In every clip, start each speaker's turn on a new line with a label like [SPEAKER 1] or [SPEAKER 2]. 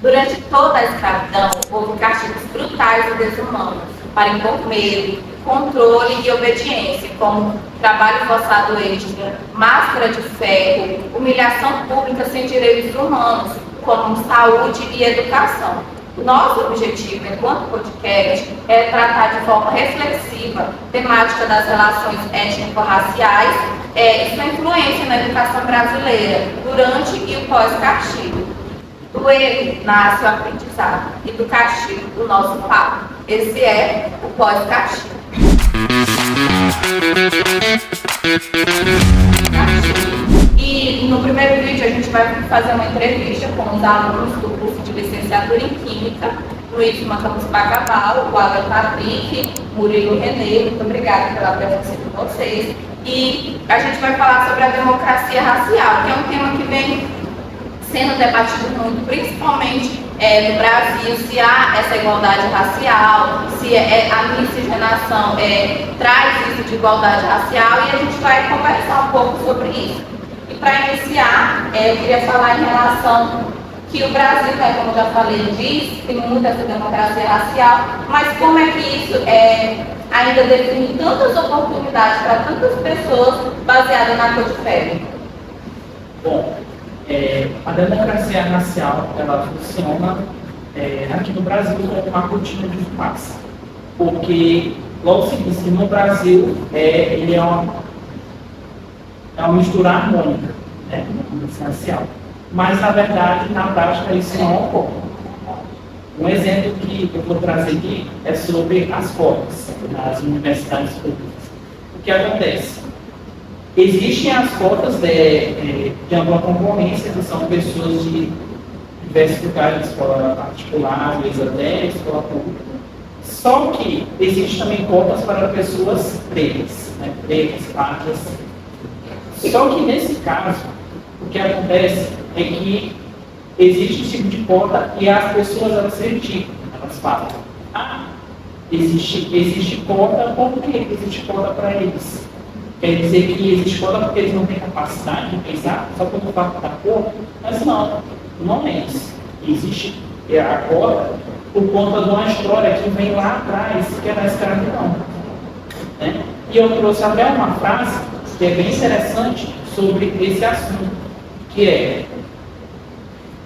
[SPEAKER 1] Durante toda a escravidão, houve castigos brutais e desumanos para impor medo, controle e obediência, como trabalho forçado extra, máscara de ferro, humilhação pública sem direitos humanos, como saúde e educação. Nosso objetivo, enquanto podcast, é tratar de forma reflexiva, temática das relações étnico-raciais e sua influência na educação brasileira, durante e o pós-castigo. Do erro nasce o aprendizado e do castigo o nosso papo. Esse é o pós-castigo. E no primeiro vídeo a gente vai fazer uma entrevista com os alunos do curso de licenciatura em Química, Luiz Campos Bacabal, o Alan Patrick, Murilo Renê. Muito obrigada pela presença de vocês. E a gente vai falar sobre a democracia racial, que é um tema que vem sendo debatido muito, principalmente no Brasil, se há essa igualdade racial, se a miscigenação traz isso de igualdade racial, e a gente vai conversar um pouco sobre isso. E para iniciar, eu queria falar em relação que o Brasil, como eu já falei, diz, tem muito essa democracia racial, mas como é que isso ainda define tantas oportunidades para tantas pessoas baseadas na cor de pele?
[SPEAKER 2] Bom, a democracia racial, ela funciona aqui no Brasil como uma cortina de fumaça, porque logo se diz que no Brasil ele é uma mistura harmônica, né, uma democracia racial, mas na verdade, na prática, isso não ocorre. Um exemplo que eu vou trazer aqui é sobre as cotas nas universidades públicas. O que acontece? Existem as cotas de ampla concorrência, que são pessoas de diversos lugares, de escola particular, às vezes até escola pública. Só que existem também cotas para pessoas pretas, né? Pretas, pardas. Só que nesse caso, o que acontece é que existe esse tipo de cota e as pessoas elas se criticam, elas falam: existe cota, por que existe cota para eles? Quer dizer que existe cota porque eles não têm capacidade de pensar só pelo fato da cor? Mas não é isso. Existe a cota por conta de uma história que vem lá atrás, que é da escravidão. Né? E eu trouxe até uma frase que é bem interessante sobre esse assunto, que é: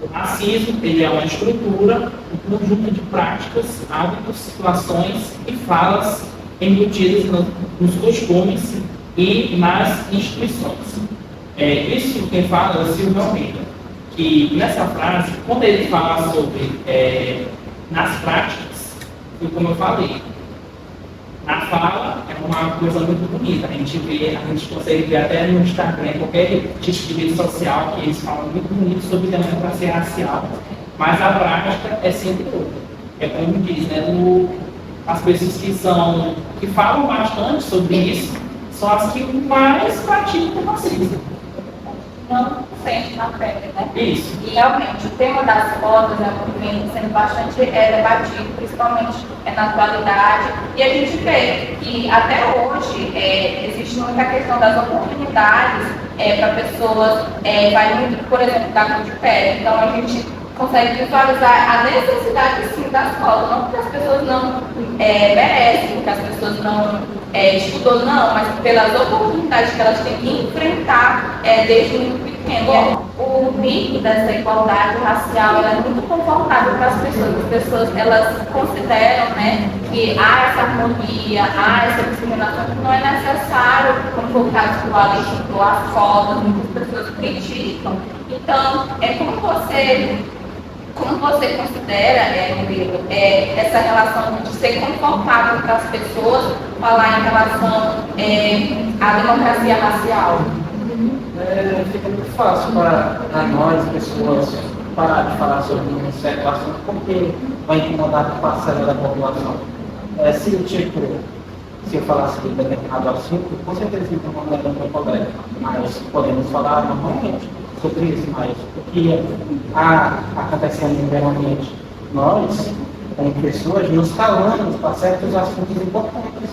[SPEAKER 2] o racismo ele é uma estrutura, um conjunto de práticas, hábitos, situações e falas embutidas nos costumes e nas instituições. Isso quem fala é o Silvio Almeida, que nessa frase, quando ele fala sobre nas práticas, e como eu falei, na fala é uma coisa muito bonita, a gente consegue ver até no Instagram, qualquer tipo de rede social, que eles falam muito bonito sobre democracia racial, mas a prática é sempre outra. É como diz, né, as pessoas que falam bastante sobre isso, são as que mais praticam o racismo.
[SPEAKER 1] Não sente na pele, né?
[SPEAKER 2] Isso.
[SPEAKER 1] E realmente, o tema das cotas vem sendo bastante debatido, principalmente na atualidade, e a gente vê que até hoje existe muita questão das oportunidades para pessoas, vai muito, por exemplo, da cor de pele. Então a gente consegue visualizar a necessidade sim das cotas, não porque as pessoas não merecem, porque as pessoas não estudam, não, mas pelas oportunidades que elas têm que enfrentar desde muito pequeno. O mito dessa igualdade racial é muito confortável para as pessoas elas consideram, né, que há essa harmonia, há essa discriminação que não é necessário, como foi o caso do Alisson, as cotas, muitas pessoas criticam. Então, como você considera, Murilo, essa relação de ser confortável para as pessoas falar em relação à democracia racial?
[SPEAKER 3] Fica muito fácil para nós, pessoas, parar de falar sobre um certo assunto, porque vai incomodar a parcela da população. Se eu falasse de determinado assunto, com certeza incomodaria o meu colega, mas podemos falar normalmente sobre isso, mas o que acontecendo geralmente, nós, como pessoas, nos calamos para certos assuntos importantes.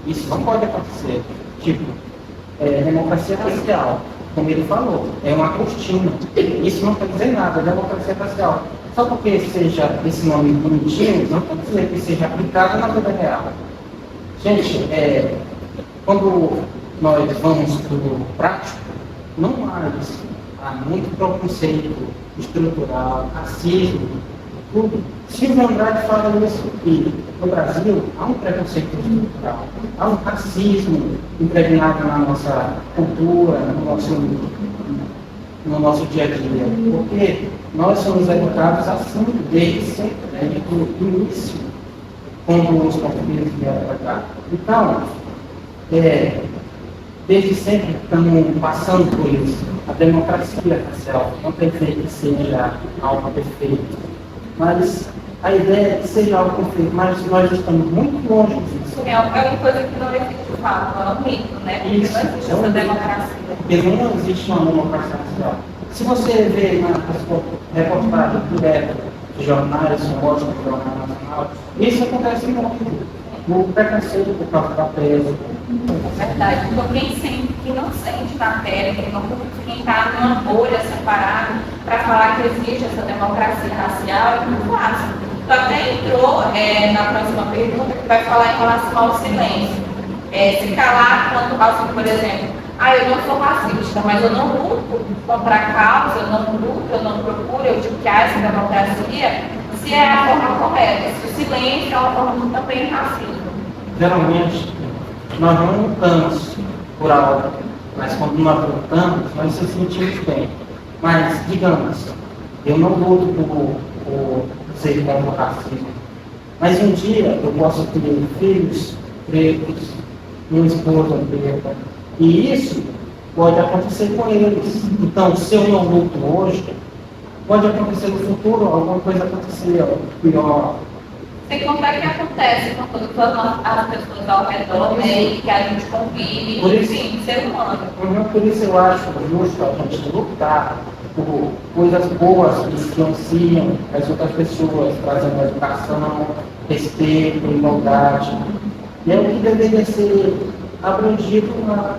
[SPEAKER 3] Isso não pode acontecer. Tipo, democracia racial, como ele falou, é uma cortina. Isso não quer dizer nada, democracia racial. Só porque seja esse nome bonitinho, não quer dizer que seja aplicado na vida real. Gente, quando nós vamos para o prático, não há muito preconceito estrutural, racismo, tudo. Silvio Andrade fala isso, que no Brasil há um preconceito estrutural, há um racismo impregnado na nossa cultura, no nosso dia a dia, porque nós somos educados assim desde sempre, desde o início, quando os portugueses vieram para cá. Então, desde sempre estamos passando por isso. A democracia racial não quer dizer que seja algo perfeito, mas a ideia é que seja algo perfeito, mas nós estamos muito longe disso.
[SPEAKER 1] É uma coisa que não existe de fato, é um mito, né? Porque
[SPEAKER 3] Isso,
[SPEAKER 1] não existe essa democracia.
[SPEAKER 3] Porque não existe uma democracia racial. Se você vê na reportagem direta de jornais, mostra do Jornal Nacional, isso acontece muito. O preconceito por causa da pele.
[SPEAKER 1] É verdade. Então, quem não sente na pele, quem está numa bolha separada para falar que existe essa democracia racial, é muito fácil. Tu até entrou na próxima pergunta que vai falar em relação ao silêncio. Se calar quando assim, por exemplo, eu não sou racista, mas eu não luto contra a causa, eu não luto, eu não procuro, eu digo que há essa democracia, se é a forma correta, se o silêncio é uma forma também de racismo.
[SPEAKER 3] Geralmente, nós não lutamos por algo, mas quando nós lutamos, nós nos sentimos bem. Mas, digamos, eu não luto por ser contra o racismo, mas um dia eu posso ter filhos pretos, uma esposa preta, e isso pode acontecer com eles. Então, se eu não luto hoje, pode acontecer no futuro, alguma coisa acontecer pior.
[SPEAKER 1] Sem contar que acontece com todas as pessoas ao redor, né, e que a gente convive, enfim, ser humano.
[SPEAKER 3] Por isso eu acho justo a gente lutar por coisas boas que influenciam as outras pessoas, trazendo educação, respeito, igualdade. E é o que deveria ser abrangido na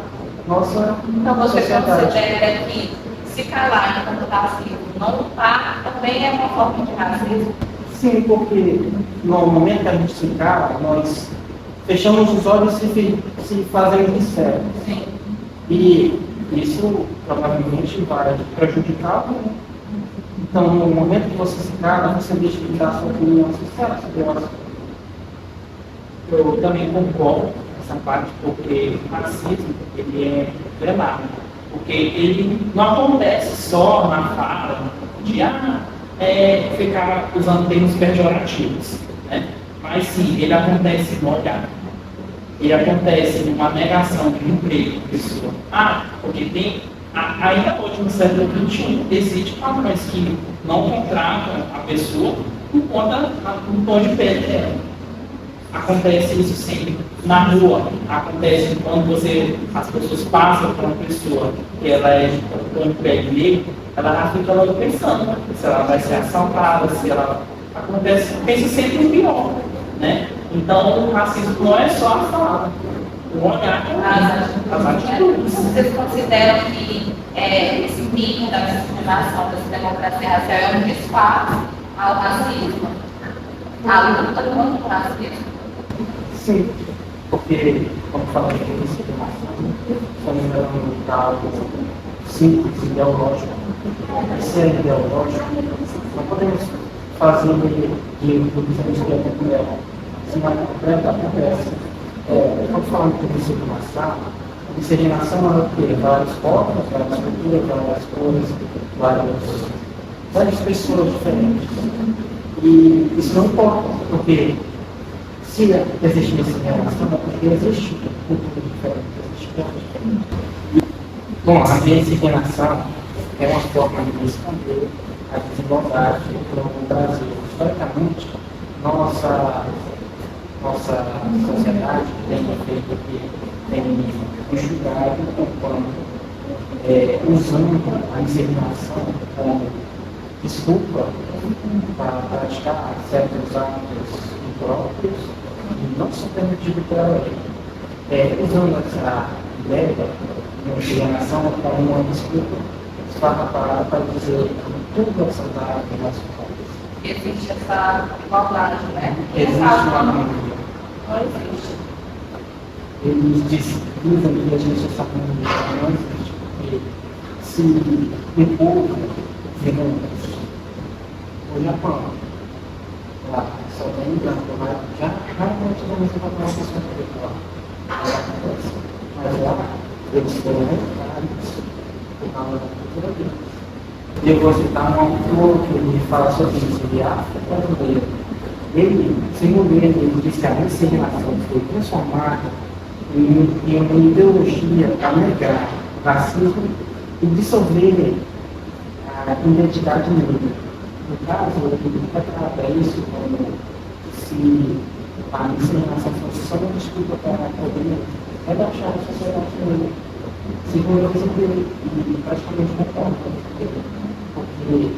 [SPEAKER 3] nossa
[SPEAKER 1] Então você
[SPEAKER 3] sociedade.
[SPEAKER 1] considera que se calar enquanto racismo, não lutar, também é uma forma de racismo?
[SPEAKER 3] Sim, porque no momento que a gente se cala, nós fechamos os olhos e se fazemos de cego.
[SPEAKER 1] Sim.
[SPEAKER 3] E isso provavelmente vai prejudicar o mundo. Então, no momento que você se cala, você deixa de dar sua opinião sincera sobre o assunto.
[SPEAKER 2] Eu também concordo com essa parte, porque o racismo ele é velado. Porque ele não acontece só na fala de ficar usando termos pejorativos, né? Mas sim, ele acontece no olhar. Ele acontece numa negação de emprego, pessoa. Porque tem, ainda hoje no século XXI, existe patrões que não contratam a pessoa por conta do tom de pele dela. Acontece isso sempre. Na rua, acontece quando as pessoas passam por uma pessoa que ela é de tom de pele negro, ela já fica logo pensando se ela vai ser assaltada, se ela acontece, pensa sempre no pior, né? Então o racismo não é só a fala, o olhar, as atitudes.
[SPEAKER 1] Vocês consideram que esse mito da discriminação, dessa democracia racial é um disfarce ao racismo? A luta contra o racismo?
[SPEAKER 3] Sim, porque, como falamos de discriminação, estamos falando algo simples, ideológico. Se é ideológico, não podemos fazer de discriminação completa. Se não é completa, acontece. Quando falamos de discriminação, a discriminação é o quê? Vários povos, várias culturas, várias cores, várias pessoas diferentes. E isso não importa, porque se existe discriminação, é porque existe cultura diferente, existe povos diferentes. Bom, a discriminação é uma forma de responder à desigualdade no Brasil. Historicamente, nossa sociedade tem feito que tem enxugado usando a discriminação como desculpa para praticar certos atos impróprios e não são permitidos pela lei. Usando essa ideia de discriminação como uma desculpa para dizer que tudo é saudável no nosso país.
[SPEAKER 1] existe essa igualdade, né?
[SPEAKER 3] Existe
[SPEAKER 1] No caso,
[SPEAKER 3] uma
[SPEAKER 1] não,
[SPEAKER 3] maioria.
[SPEAKER 1] não existe.
[SPEAKER 3] Eles dizem que a gente essa comunidade não existe, porque se o povo, digamos, o Japão, lá, só tem branco, já antigamente vai ter uma pessoa preta lá. Mas lá, eles foram refugiados por causa da cultura deles. E eu vou citar um autor que ele fala sobre isso, ele é afro-brasileiro. Ele, segundo ele diz que a miscigenação foi transformada em uma ideologia para negar o racismo e dissolver a identidade negra. No caso, ele retrata isso como se a miscigenação fosse só uma desculpa para poder rebaixar a sociedade negra. Segundo ele praticamente concorda, porque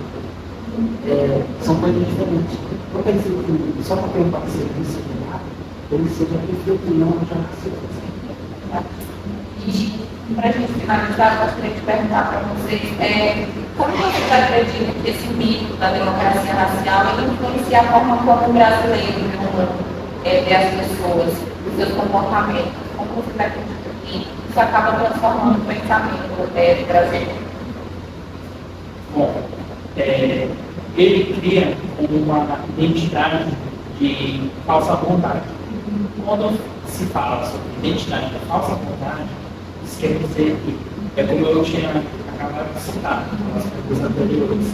[SPEAKER 3] são coisas diferentes. Não quer dizer que só porque um parceiro miscigenado, ele seja perfeito e não já nasceu.
[SPEAKER 1] E, para a gente finalizar, eu gostaria de perguntar para vocês como vocês acreditam que esse mito da democracia racial ele influencia a forma como o brasileiro vê as pessoas, os seus comportamentos? Como vocês acreditam que isso acaba transformando o pensamento brasileiro?
[SPEAKER 2] Bom, ele cria uma identidade de falsa bondade. Quando se fala sobre identidade de falsa bondade, isso quer dizer que, como eu tinha acabado de citar nas perguntas anteriores,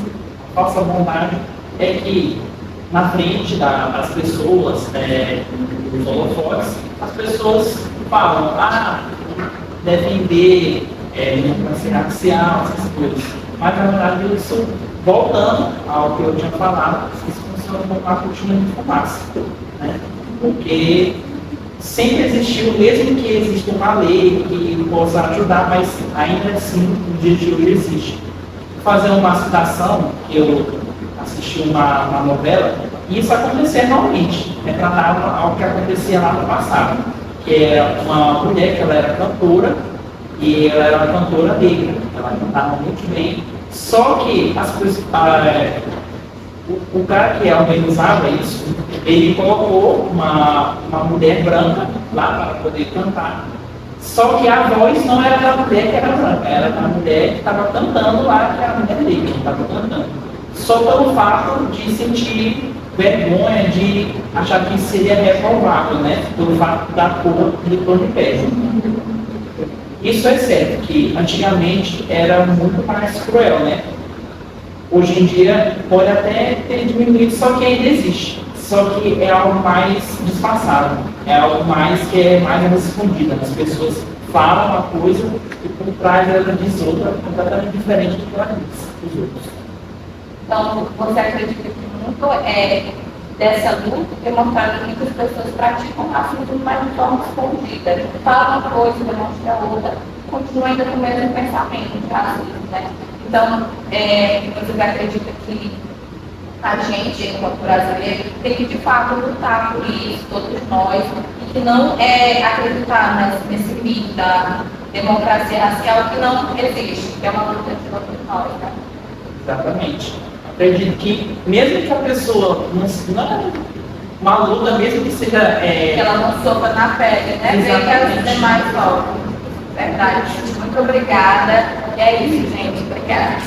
[SPEAKER 2] a falsa bondade é que na frente das pessoas, dos holofotes, as pessoas falam, defender democracia racial, essas coisas. Mas na verdade isso, voltando ao que eu tinha falado, isso funciona como uma cortina de fumaça, né? Porque sempre existiu, mesmo que exista uma lei que possa ajudar, mas ainda assim, no dia de hoje existe. Vou fazer uma citação, que eu assisti uma novela, e isso acontecia realmente, retratava algo que acontecia lá no passado, que é uma mulher que ela era cantora, e ela era uma cantora negra, ela cantava muito bem, só que as coisas, o cara que organizava isso, ele colocou uma mulher branca lá para poder cantar. Só que a voz não era da mulher que era branca, era da mulher que estava cantando lá, que era a mulher negra que estava cantando. Só pelo fato de sentir vergonha, de achar que seria reprovável, né? Pelo fato da cor de tom de pele. Isso é certo, que antigamente era muito mais cruel, né? Hoje em dia pode até ter diminuído, só que ainda existe. Só que é algo mais disfarçado, é algo mais que é mais escondido. As pessoas falam uma coisa e por trás ela diz outra completamente diferente do que ela diz os outros.
[SPEAKER 1] Então, você acredita que muito dessa luta demonstrada que as pessoas praticam racismo, mas de forma escondida. Fala uma coisa, demonstra outra, continua ainda com o mesmo pensamento de racismo, né? Então, vocês acreditam que a gente, enquanto brasileiro, tem que de fato lutar por isso, todos nós, e que não acreditar nesse mito da democracia racial que não existe, que é uma luta de todos nós, né?
[SPEAKER 2] Exatamente. Acredito que, mesmo que a pessoa não é uma luta, mesmo que seja.
[SPEAKER 1] Que ela não sofra na pele, né? Ver que as demais sofrem. Verdade, gente. Muito obrigada. E é isso, gente. Obrigada.